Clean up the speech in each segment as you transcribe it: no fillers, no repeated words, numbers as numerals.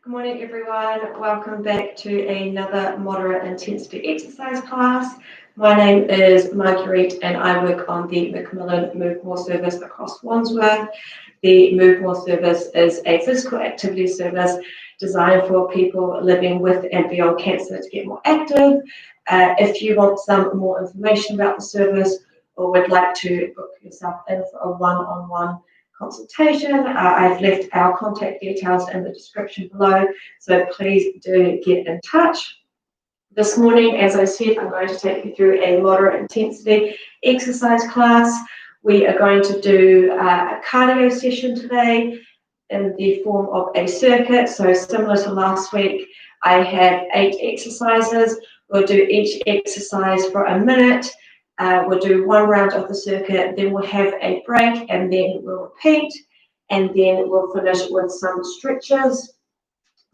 Good morning, everyone. Welcome back to another moderate intensity exercise class. My name is Marguerite and I work on the Macmillan Move More service across Wandsworth. The Move More service is a physical activity service designed for people living with and beyond cancer to get more active. If you want some more information about the service or would like to book yourself in for a one-on-one consultation, I've left our contact details in the description below, so please do get in touch. This morning, as I said, I'm going to take you through a moderate intensity exercise class. We are going to do a cardio session today in the form of a circuit. So similar to last week, I have 8 exercises. We'll do each exercise for a minute. We'll do one round of the circuit, then we'll have a break, and then we'll repeat, and then we'll finish with some stretches.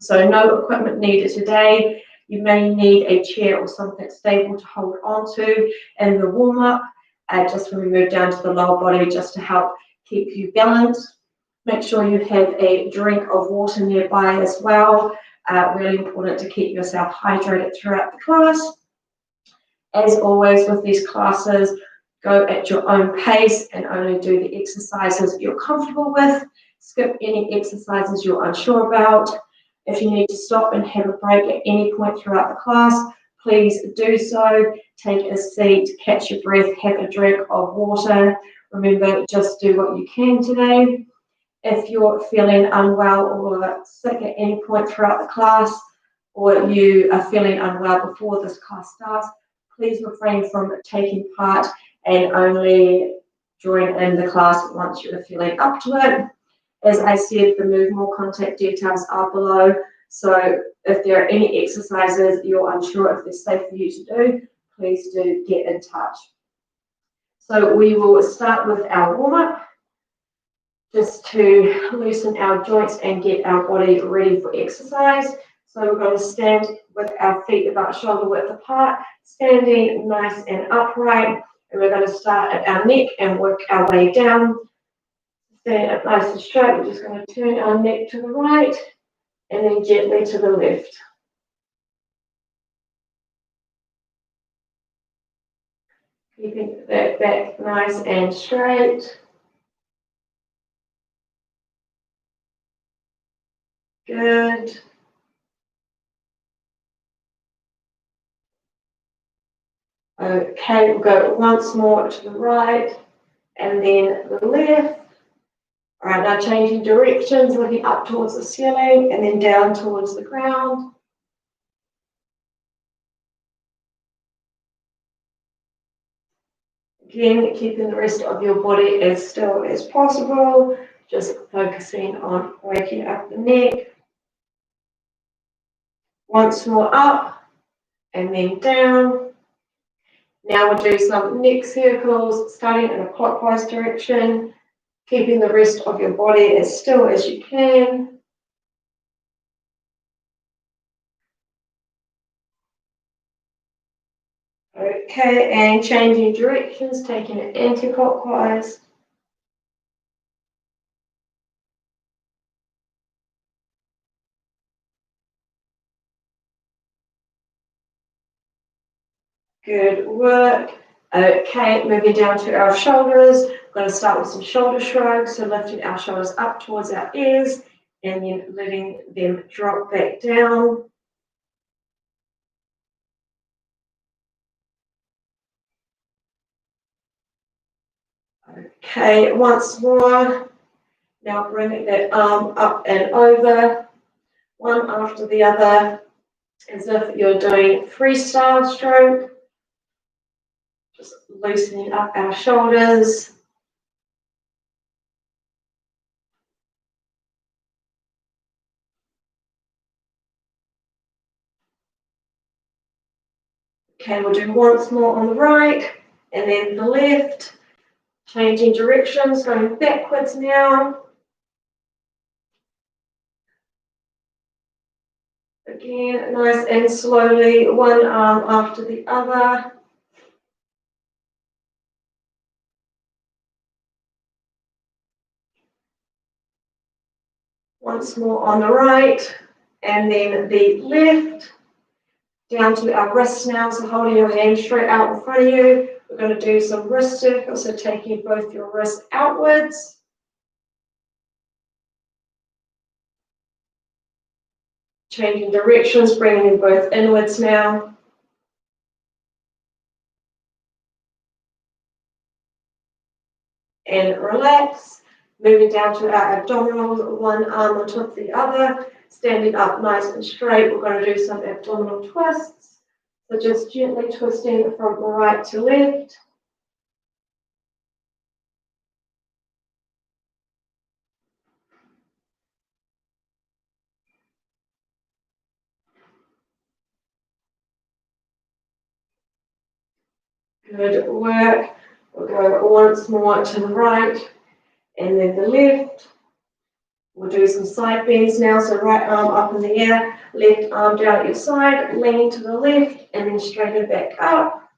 So no equipment needed today. You may need a chair or something stable to hold onto in the warm-up, just when we move down to the lower body, just to help keep you balanced. Make sure you have a drink of water nearby as well. Really important to keep yourself hydrated throughout the class. As always with these classes, go at your own pace and only do the exercises you're comfortable with. Skip any exercises you're unsure about. If you need to stop and have a break at any point throughout the class, please do so. Take a seat, catch your breath, have a drink of water. Remember, just do what you can today. If you're feeling unwell or sick at any point throughout the class, or you are feeling unwell before this class starts, please refrain from taking part and only join in the class once you're feeling up to it. As I said, the Move More contact details are below, so if there are any exercises you're unsure if they're safe for you to do, please do get in touch. So we will start with our warm-up, just to loosen our joints and get our body ready for exercise. So we're going to stand with our feet about shoulder width apart, standing nice and upright, and we're going to start at our neck and work our way down. Stand up nice and straight. We're just going to turn our neck to the right and then gently to the left. Keeping that back nice and straight. Good. Okay, we'll go once more to the right and then the left. All right, now changing directions, looking up towards the ceiling and then down towards the ground. Again, keeping the rest of your body as still as possible, just focusing on waking up the neck. Once more up and then down. Now we'll do some neck circles, starting in a clockwise direction, keeping the rest of your body as still as you can. Okay, and changing directions, taking it anti-clockwise. Good work. Okay, moving down to our shoulders. We're going to start with some shoulder shrugs, so lifting our shoulders up towards our ears and then letting them drop back down. Okay, once more. Now bringing that arm up and over, one after the other, as if you're doing freestyle stroke. Just loosening up our shoulders. Okay, we'll do once more on the right and then the left. Changing directions, going backwards now. Again, nice and slowly, one arm after the other. Once more on the right and then the left, down to our wrists now, so holding your hand straight out in front of you. We're going to do some wrist circles, so taking both your wrists outwards. Changing directions, bringing them both inwards now. And relax. Moving down to our abdominals, one arm on top of the other. Standing up nice and straight, we're going to do some abdominal twists. So just gently twisting from right to left. Good work. We'll go once more to the right and then the left. We'll do some side bends now, so right arm up in the air, left arm down at your side, leaning to the left, and then straighten back up.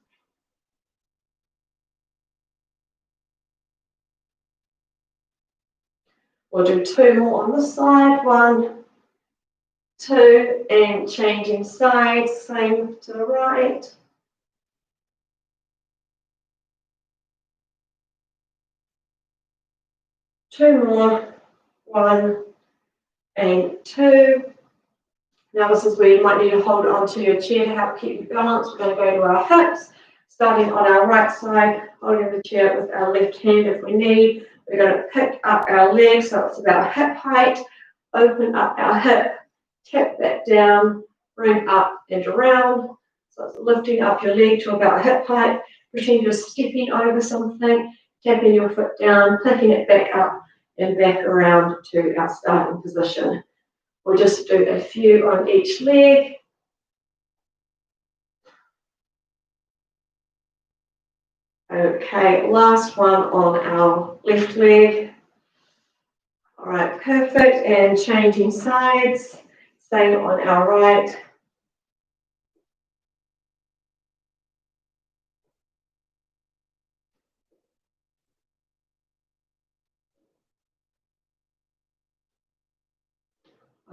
We'll do two more on this side, 1, 2, and changing sides, same to the right. Two more, 1 and 2. Now this is where you might need to hold on to your chair to help keep you balanced. We're going to go to our hips, starting on our right side, holding the chair with our left hand if we need. We're going to pick up our legs so it's about hip height, open up our hip, tap that down, bring up and around. So it's lifting up your leg to about hip height, pretend you're stepping over something, tapping your foot down, picking it back up and back around to our starting position. We'll just do a few on each leg. Okay, last one on our left leg. All right, perfect. And changing sides. Same on our right.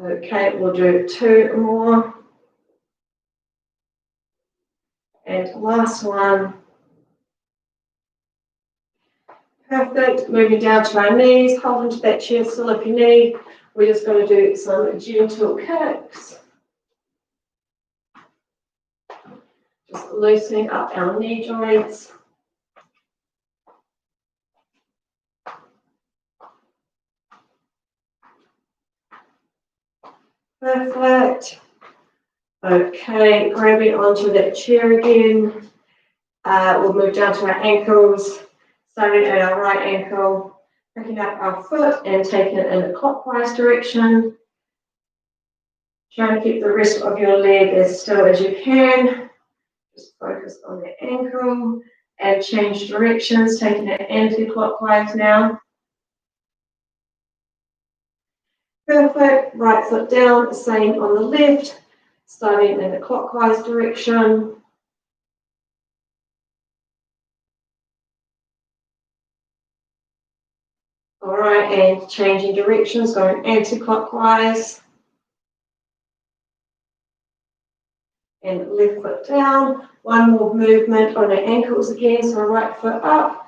Okay, we'll do two more. And last one. Perfect. Moving down to our knees, hold into that chair still if you need. We're just going to do some gentle kicks. Just loosening up our knee joints. Perfect. Okay, grabbing onto that chair again. We'll move down to our ankles, starting at our right ankle, picking up our foot and taking it in a clockwise direction. Trying to keep the rest of your leg as still as you can. Just focus on the ankle and change directions, taking it anti-clockwise now. Perfect. Right foot down, same on the left, starting in the clockwise direction. All right, and changing directions, going anti-clockwise. And left foot down. One more movement on our ankles again, so right foot up.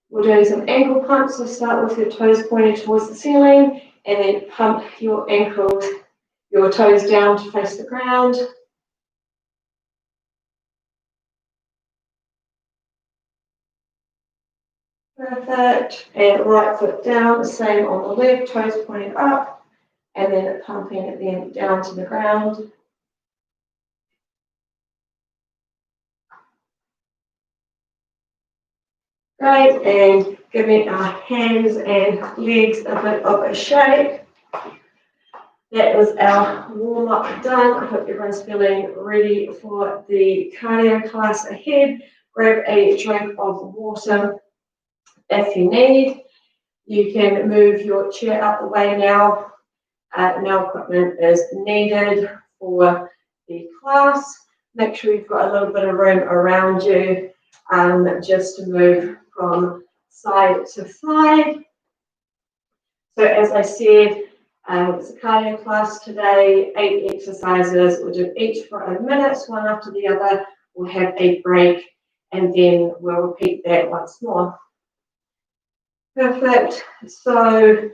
We're doing some ankle pumps, so start with your toes pointed towards the ceiling, and then pump your ankles, your toes down to face the ground. Perfect. And right foot down, same on the left, toes pointed up, and then pumping it then down to the ground. Great, and giving our hands and legs a bit of a shake. That is our warm-up done. I hope everyone's feeling ready for the cardio class ahead. Grab a drink of water if you need. You can move your chair out the way now. No equipment is needed for the class. Make sure you've got a little bit of room around you just to move from side to side. So as I said, It's a cardio class today, 8 exercises. We'll do each for a minute, one after the other. We'll have a break and then we'll repeat that once more. Perfect. So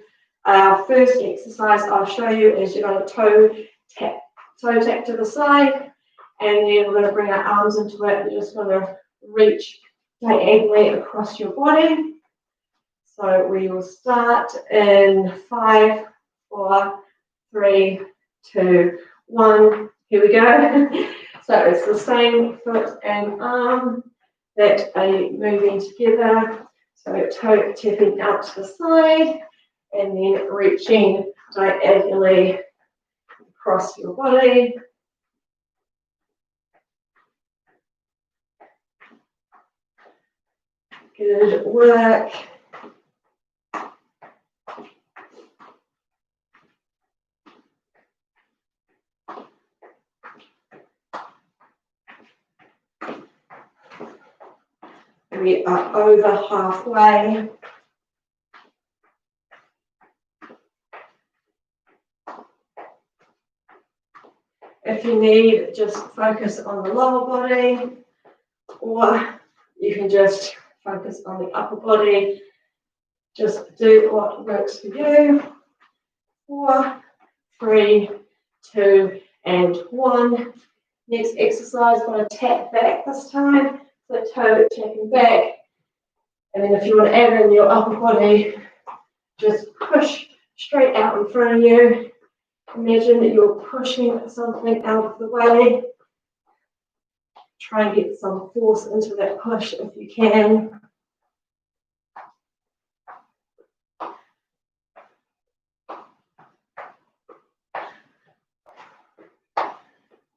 our first exercise I'll show you is you're going to toe tap to the side, and then we're going to bring our arms into it. We're just going to reach diagonally across your body. So we will start in 5, 4, 3, 2, 1. Here we go. So it's the same foot and arm that are moving together. So toe tapping out to the side and then reaching diagonally across your body. Good work. We are over halfway. If you need, just focus on the lower body, or you can just focus on the upper body. Just do what works for you. 4, 3, 2, and 1. Next exercise, going to tap back this time. So toe tapping back. And then if you want to add in your upper body, just push straight out in front of you. Imagine that you're pushing something out of the way. Try and get some force into that push if you can.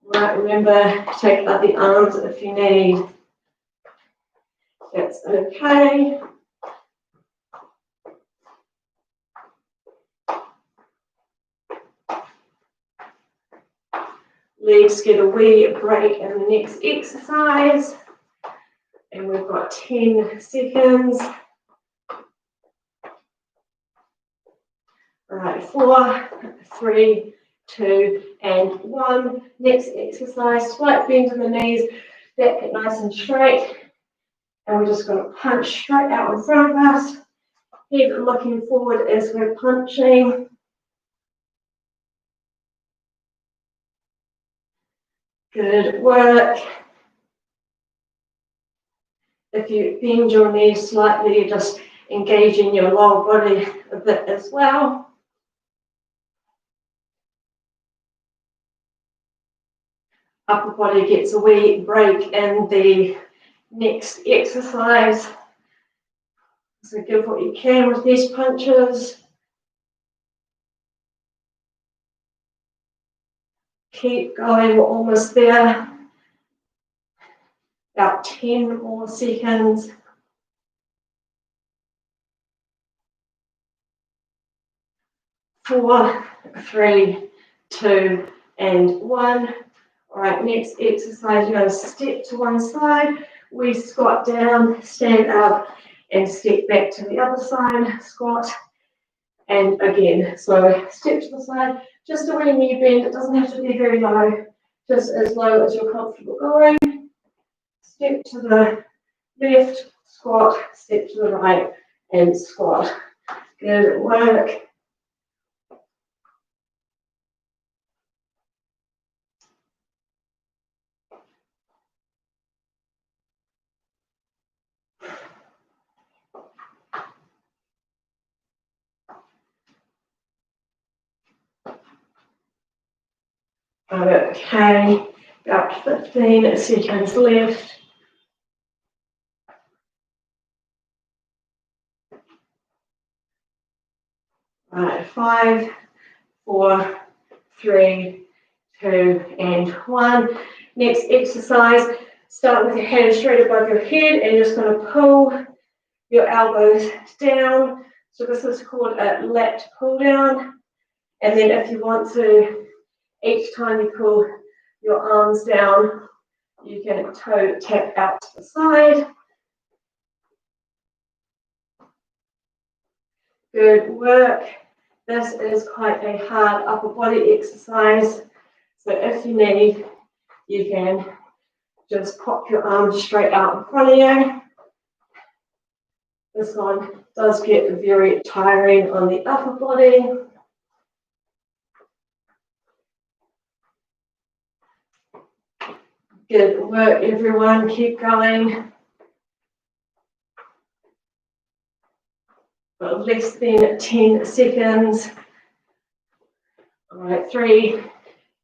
Right, remember, take out the arms if you need. That's okay. Legs get a wee break in the next exercise. And we've got 10 seconds. Right, 4, 3, 2, and 1. Next exercise, slight bend in the knees, back it nice and straight. And we're just going to punch straight out in front of us. Keep looking forward as we're punching. Good work. If you bend your knees slightly, you're just engaging your lower body a bit as well. Upper body gets a wee break in the next exercise. So give what you can with these punches. Keep going, we're almost there. About 10 more seconds. 4, 3, 2, and 1. All right, next exercise, you're going to step to one side. We squat down, stand up, and step back to the other side. Squat, and again. So step to the side, just a wee knee bend. It doesn't have to be very low, just as low as you're comfortable going. Step to the left, squat, step to the right, and squat. Good work. Okay, about 15 seconds left. Right, 5, 4, 3, 2, and 1. Next exercise, start with your hands straight above your head and you're just going to pull your elbows down. So this is called a lat pull down. And then if you want to, each time you pull your arms down, you can toe tap out to the side. Good work. This is quite a hard upper body exercise. So if you need, you can just pop your arms straight out in front of you. This one does get very tiring on the upper body. Good work, everyone. Keep going. Got less than 10 seconds. All right, 3,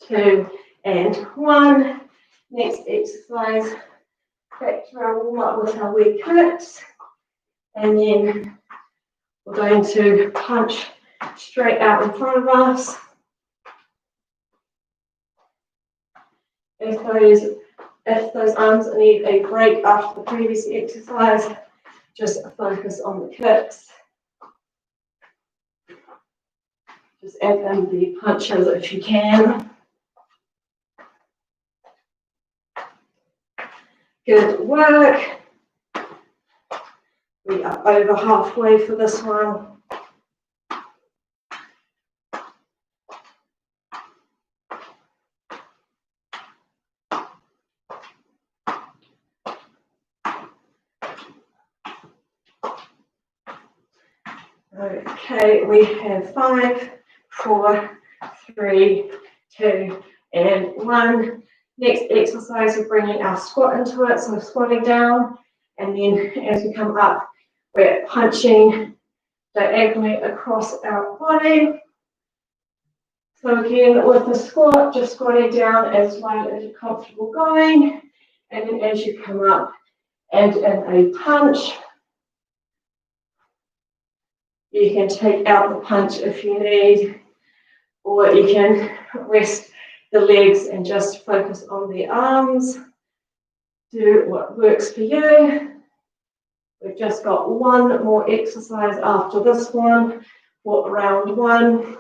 2, and 1. Next exercise, back to our warm up with our wee kicks. And then we're going to punch straight out in front of us. If those arms need a break after the previous exercise, just focus on the kicks. Just add in the punches if you can. Good work. We are over halfway for this one. Okay, we have 5, 4, 3, 2, and 1. Next exercise, we're bringing our squat into it, so we're squatting down, and then as we come up, we're punching diagonally across our body. So again, with the squat, just squatting down as low as you're comfortable going, and then as you come up, add in a punch. You can take out the punch if you need, or you can rest the legs and just focus on the arms. Do what works for you. We've just got one more exercise after this one for round 1.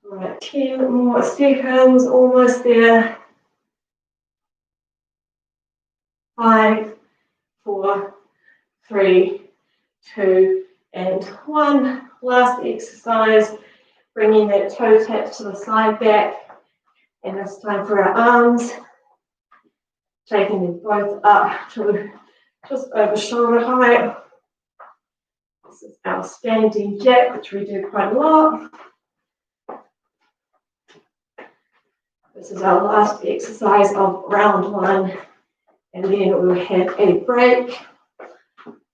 All right, 10 more seconds, almost there. 5, 4, 3, 2, and 1. Last exercise, bringing that toe tap to the side back. And it's time for our arms, taking them both up to just over shoulder height. This is our standing jack, which we do quite a lot. This is our last exercise of round 1. And then we'll have a break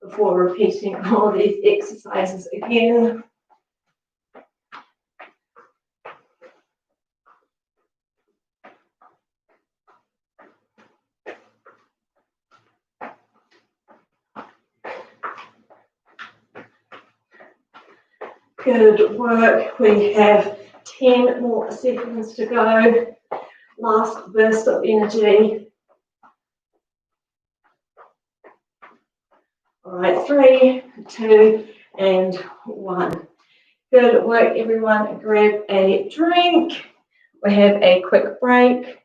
before repeating all these exercises again. Good work. We have 10 more seconds to go. Last burst of energy. All right, 3, 2, and 1. Good work, everyone. Grab a drink. We have a quick break.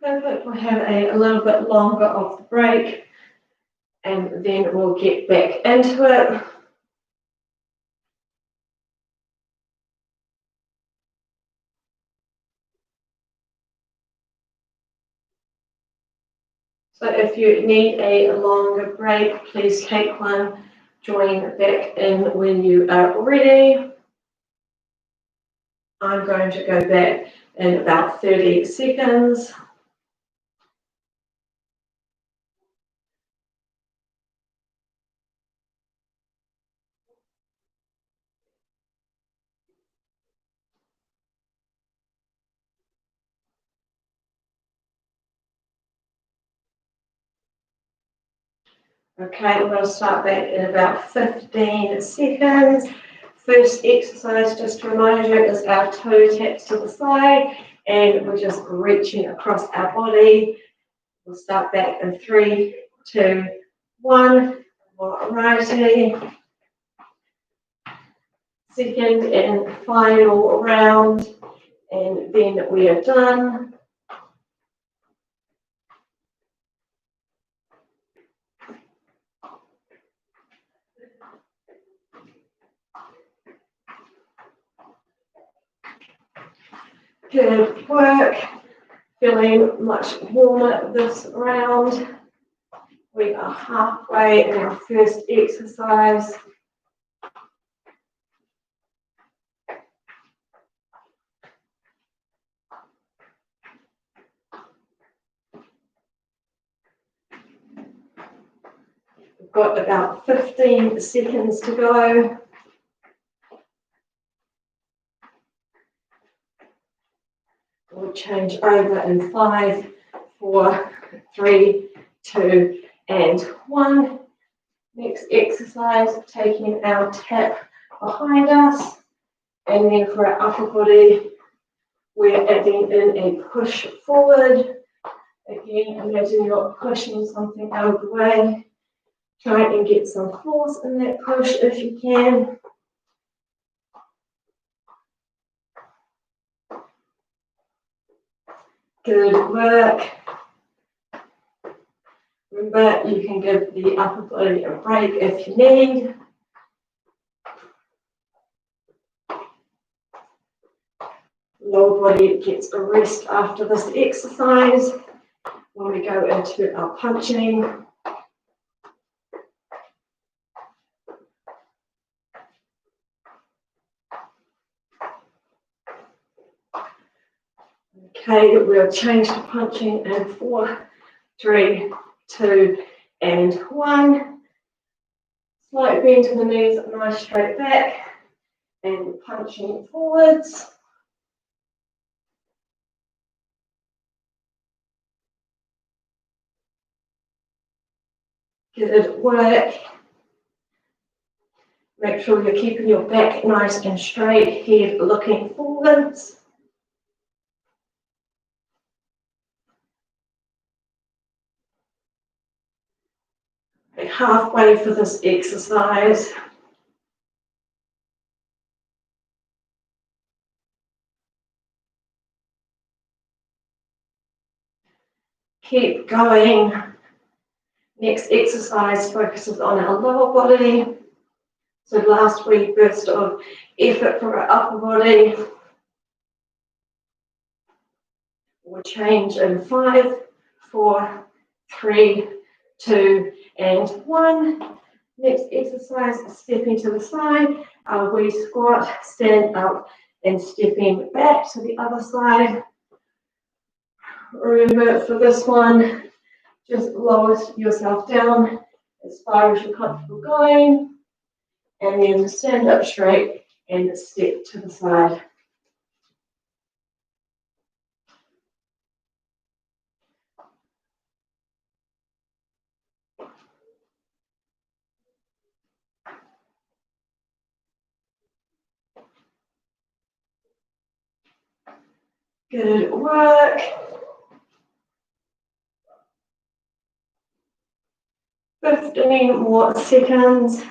Perfect. We'll have a little bit longer of the break, and then we'll get back into it. So if you need a longer break, please take one. Join back in when you are ready. I'm going to go back in about 30 seconds. Okay, we're going to start back in about 15 seconds. First exercise, just to remind you, is our toe taps to the side, and we're just reaching across our body. We'll start back in 3, 2, 1. More righty. Second and final round, and then we are done. Good work. Feeling much warmer this round. We are halfway in our first exercise. We've got about 15 seconds to go. We'll change over in 5, 4, 3, 2, and 1. Next exercise, taking our tap behind us, and then for our upper body, we're adding in a push forward. Again, imagine you're pushing something out of the way. Try and get some force in that push if you can. Good work. Remember, you can give the upper body a break if you need. Lower body gets a rest after this exercise when we go into our punching. Okay, we'll change to punching in 4, 3, 2, and 1. Slight bend to the knees, nice straight back, and punching forwards. Good work. Make sure you're keeping your back nice and straight, head looking forwards. Halfway for this exercise. Keep going. Next exercise focuses on our lower body. So last week, burst of effort for our upper body. We'll change in 5, 4, 3, 2, and 1. Next exercise, stepping to the side. Our wee squat, stand up and stepping back to the other side. Remember, for this one, just lower yourself down as far as you're comfortable going, and then stand up straight and step to the side. Good work. 15 more seconds.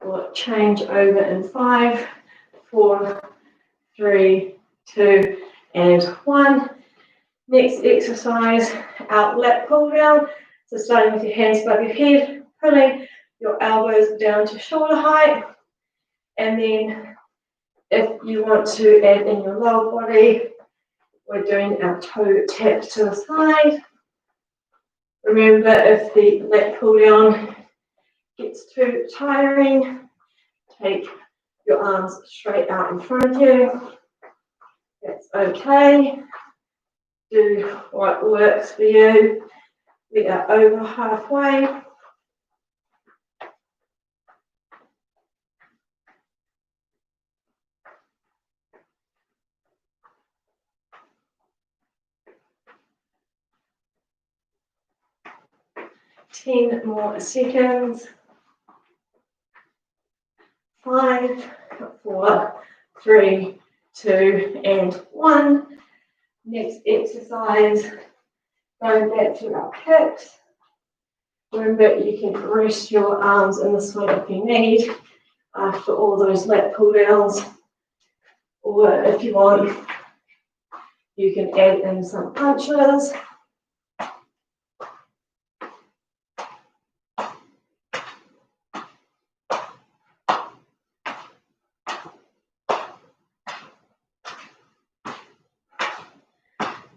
We'll change over in 5, 4, 3, 2, and 1. Next exercise, our lat pull down. So starting with your hands above your head, pulling your elbows down to shoulder height. And then if you want to add in your lower body, we're doing our toe tap to the side. Remember, if the lat pull down gets too tiring, take your arms straight out in front of you. That's okay. Do what works for you. We are over halfway. 10 more seconds. 5, 4, 3, 2, and 1. Next exercise, going back to our kicks. Remember, you can rest your arms in the sweat if you need after all those lat pull downs, or if you want, you can add in some punches.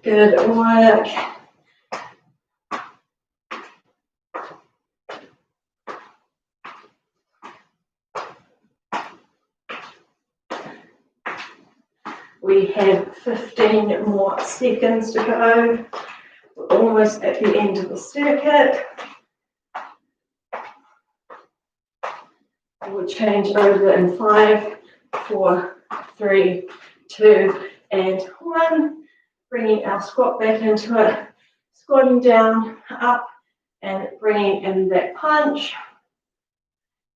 Good work. We have 15 more seconds to go. We're almost at the end of the circuit. We'll change over in 5, 4, 3, 2, and 1. Bringing our squat back into it, squatting down, up, and bringing in that punch.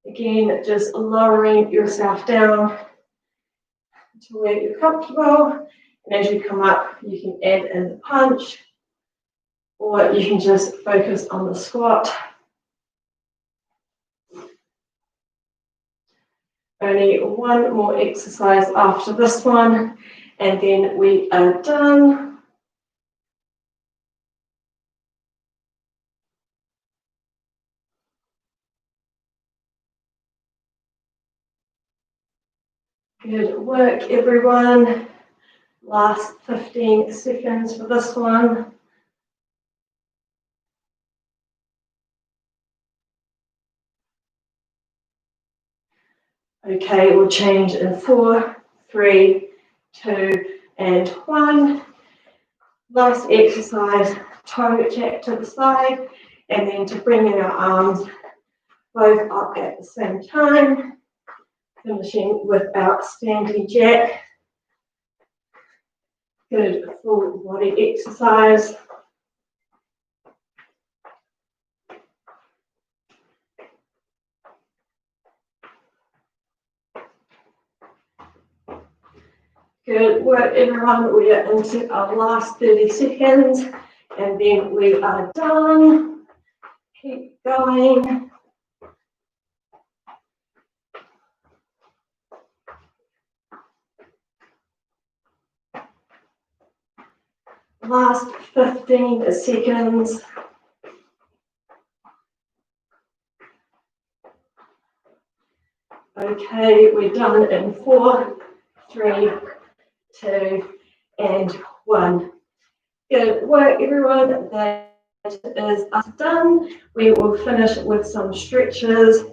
Again, just lowering yourself down to where you're comfortable. And as you come up, you can add in the punch, or you can just focus on the squat. Only one more exercise after this one, and then we are done. Good work, everyone. Last 15 seconds for this one. Okay, we'll change in 4, 3, 2, and 1. Last exercise, toe jack to the side, and then to bring in our arms both up at the same time, finishing with our standing jack. Good full body exercise. Good work, everyone. We are into our last 30 seconds, and then we are done. Keep going. Last 15 seconds. Okay, we're done in 4, 3, 2, and 1. Good work, everyone. That is us done. We will finish with some stretches.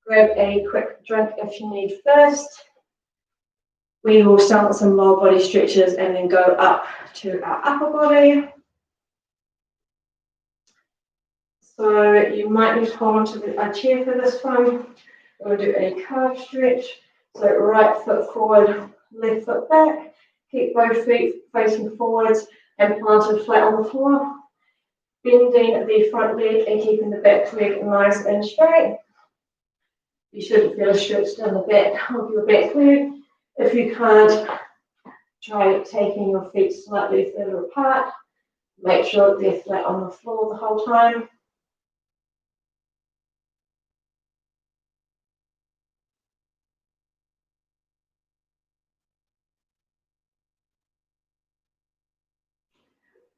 Grab a quick drink if you need first. We will start with some lower body stretches and then go up to our upper body. So you might need to hold onto a chair for this one. We'll do a calf stretch. So right foot forward, left foot back. Keep both feet facing forwards and planted flat on the floor. Bending the front leg and keeping the back leg nice and straight. You should feel a stretch down the back of your back leg. If you can't, try taking your feet slightly further apart. Make sure they're flat on the floor the whole time.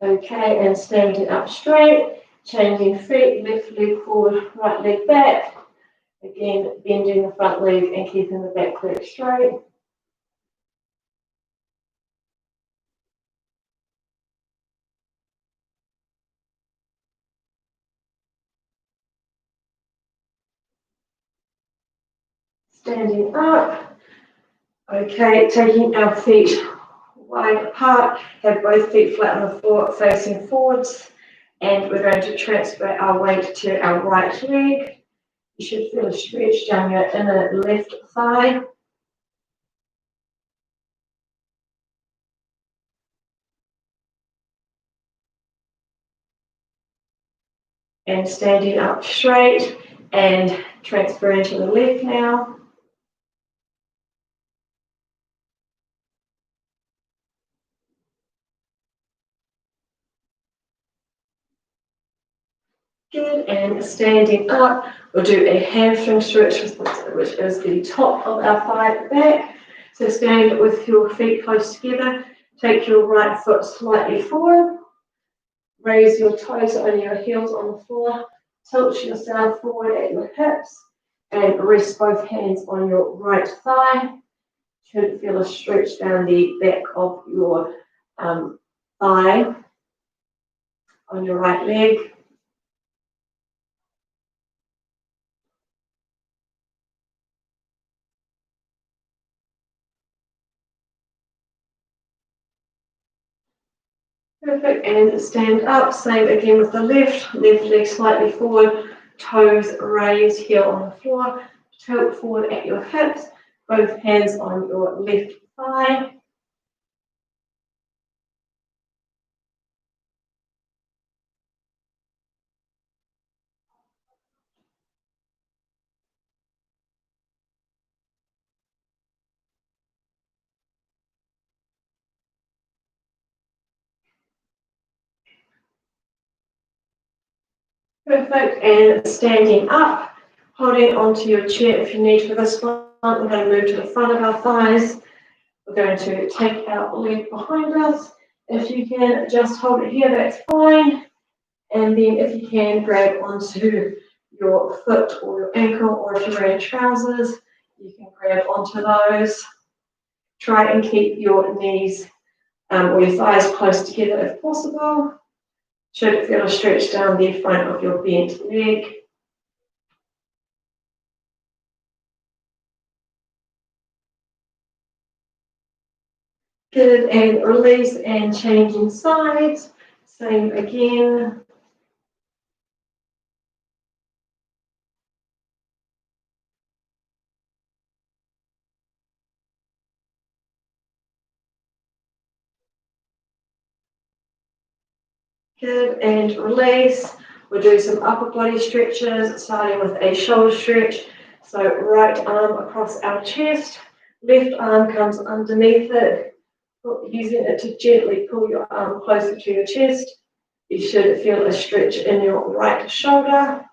Okay, and standing up straight, changing feet, left leg forward, right leg back. Again, bending the front leg and keeping the back leg straight. Standing up. Okay, taking our feet wide apart, have both feet flat on the floor, facing forwards, and we're going to transfer our weight to our right leg. You should feel a stretch down your inner left thigh. and standing up straight and transferring to the left now. Good, and standing up, we'll do a hamstring stretch, which is the top of our thigh back. So stand with your feet close together, take your right foot slightly forward, raise your toes only your heels on the floor, tilt yourself forward at your hips, and rest both hands on your right thigh. Should feel a stretch down the back of your thigh on your right leg. Perfect, and stand up, same again with the left leg slightly forward, toes raised, heel on the floor, tilt forward at your hips, both hands on your left thigh. Perfect, and standing up, holding onto your chair if you need for this one. We're going to move to the front of our thighs. We're going to take our leg behind us. If you can just hold it here, that's fine. And then if you can, grab onto your foot or your ankle, or if you're wearing trousers, you can grab onto those. Try and keep your knees or your thighs close together if possible. Should feel a stretch down the front of your bent leg. Good, and release and changing sides. Same again. Good, and release. We'll do some upper body stretches, starting with a shoulder stretch. So right arm across our chest, left arm comes underneath it, using it to gently pull your arm closer to your chest. You should feel a stretch in your right shoulder.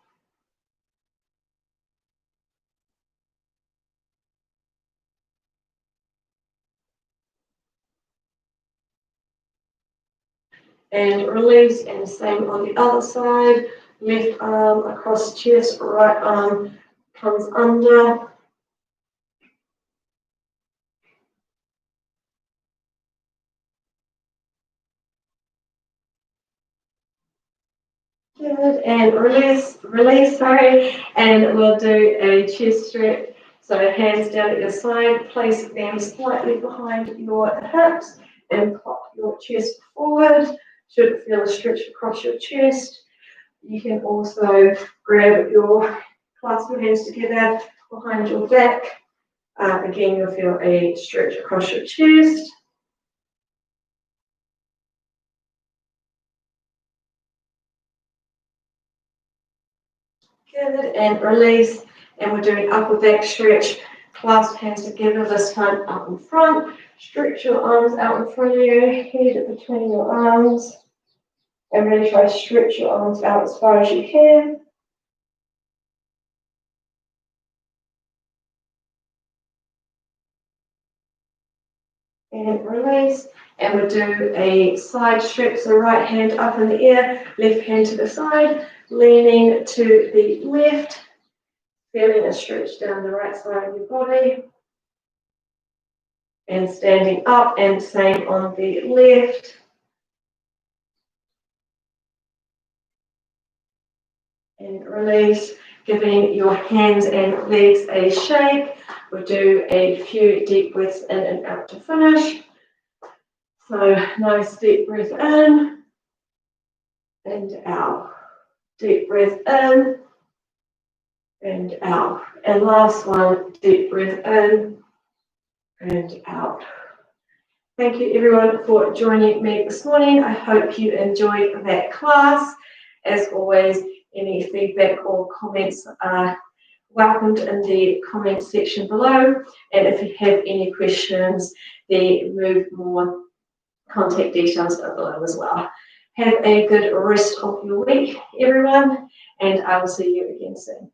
And release, and same on the other side. Left arm across chest, right arm comes under. Good, and release, sorry, and we'll do a chest stretch. So hands down at your side, place them slightly behind your hips and pop your chest forward. Should feel a stretch across your chest. You can also clasp your hands together behind your back. Again, you'll feel a stretch across your chest. Good, and release. And we're doing upper back stretch. Clasp hands together, this time up in front. Stretch your arms out in front of you, head between your arms. And really try to stretch your arms out as far as you can. And release. And we'll do a side stretch. So right hand up in the air, left hand to the side, leaning to the left. Feeling a stretch down the right side of your body. And standing up, and same on the left. And release, giving your hands and legs a shake. We'll do a few deep breaths in and out to finish. So nice deep breath in and out. Deep breath in and out. And last one, deep breath in and out. Thank you everyone for joining me this morning. I hope you enjoyed that class. As always, Any feedback or comments are welcomed in the comment section below. And if you have any questions, the Move More contact details are below as well. Have a good rest of your week, everyone, and I will see you again soon.